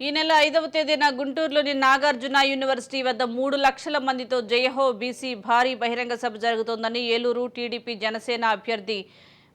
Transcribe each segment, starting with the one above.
ఈ నెల 5వ తేదీన గుంటూరులోని నాగార్జున యూనివర్సిటీ వద్ద 3 లక్షల మందితో జయహో బీసీ భారీ బహిరంగ సభ జరుగుతోందని ఏలూరు టీడీపీ జనసేన అభ్యర్థి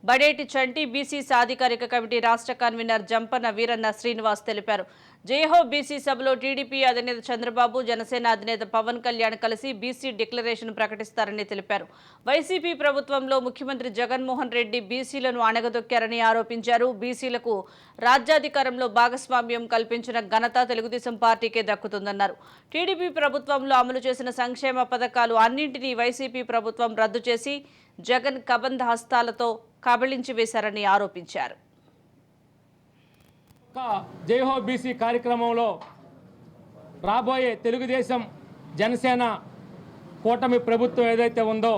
బడేటి చంటి బీసీ సాధికారిక కమిటీ రాష్ట్ర కన్వీనర్ జంపన వీరన్న శ్రీనివాస్ తెలిపారు. జయహో బీసీ సభలో టీడీపీ అధినేత చంద్రబాబు, జనసేన అధినేత పవన్ కళ్యాణ్ కలిసి బీసీ డిక్లరేషన్ ప్రకటిస్తారని తెలిపారు. వైసీపీ ప్రభుత్వంలో ముఖ్యమంత్రి జగన్మోహన్ రెడ్డి బీసీలను అణగదొక్కారని ఆరోపించారు. బీసీలకు రాజ్యాధికారంలో భాగస్వామ్యం కల్పించిన ఘనత తెలుగుదేశం పార్టీకే దక్కుతుందన్నారు. టీడీపీ ప్రభుత్వంలో అమలు చేసిన సంక్షేమ పథకాలు అన్నింటినీ వైసీపీ ప్రభుత్వం రద్దు చేసి జగన్ కబంధ హస్తాలతో కబళించి వేశారని ఆరోపించారు. జైహో బీసీ కార్యక్రమంలో రాబోయే తెలుగుదేశం జనసేన కూటమి ప్రభుత్వం ఏదైతే ఉందో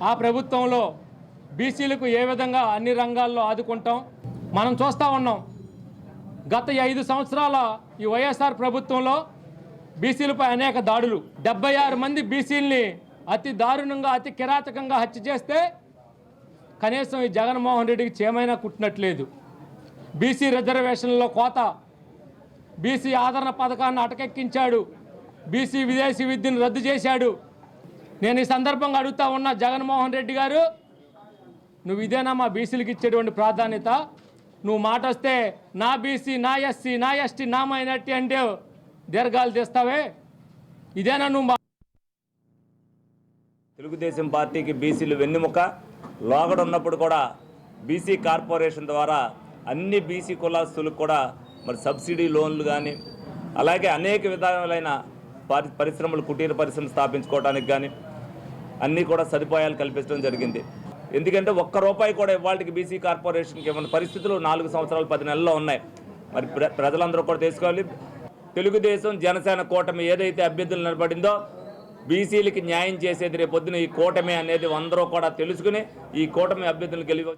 ఆ ప్రభుత్వంలో బీసీలకు ఏ విధంగా అన్ని రంగాల్లో ఆదుకుంటాం మనం చూస్తూ ఉన్నాం. గత 5 సంవత్సరాల ఈ వైఎస్ఆర్ ప్రభుత్వంలో బీసీలపై అనేక దాడులు, 76 మంది బీసీల్ని అతి దారుణంగా అతి కిరాతకంగా హత్య చేస్తే కనీసం ఈ జగన్మోహన్ రెడ్డికి చేమైనా కుట్టినట్లేదు. బీసీ రిజర్వేషన్లో కోత, బీసీ ఆదరణ పథకాన్ని అటకెక్కించాడు, బీసీ విదేశీ విద్యను రద్దు చేశాడు. నేను ఈ సందర్భంగా అడుగుతా ఉన్నా, జగన్మోహన్ రెడ్డి గారు, నువ్వు ఇదేనా మా బీసీలకు ఇచ్చేటువంటి ప్రాధాన్యత? నువ్వు మాట వస్తే నా బీసీ, నా ఎస్సీ, నా ఎస్టీ, నా మైనార్టీ అంటే దీర్ఘాలు తీస్తావే, ఇదేనా నువ్వు? తెలుగుదేశం పార్టీకి బీసీలు వెన్నెముక. లోగడ ఉన్నప్పుడు కూడా బీసీ కార్పొరేషన్ ద్వారా అన్ని బీసీ కులాస్తులకు కూడా మరి సబ్సిడీ లోన్లు కానీ, అలాగే అనేక విధాలైన పరిశ్రమలు, కుటీర పరిశ్రమలు స్థాపించుకోవడానికి కానీ అన్నీ కూడా సదుపాయాలు కల్పించడం జరిగింది. ఎందుకంటే ఒక్క రూపాయి కూడా ఇవాళకి బీసీ కార్పొరేషన్కి ఇవ్వని పరిస్థితులు 4 సంవత్సరాలు 10 నెలల్లో ఉన్నాయి. మరి ప్రజలందరూ కూడా తెలుసుకోవాలి, తెలుగుదేశం జనసేన కూటమి ఏదైతే అభ్యర్థులు నిలబడిందో బీసీలకి న్యాయం చేసేది రేపొద్దున ఈ కూటమి అనేది అందరూ కూడా తెలుసుకుని ఈ కూటమి అభ్యర్థులు గెలిచి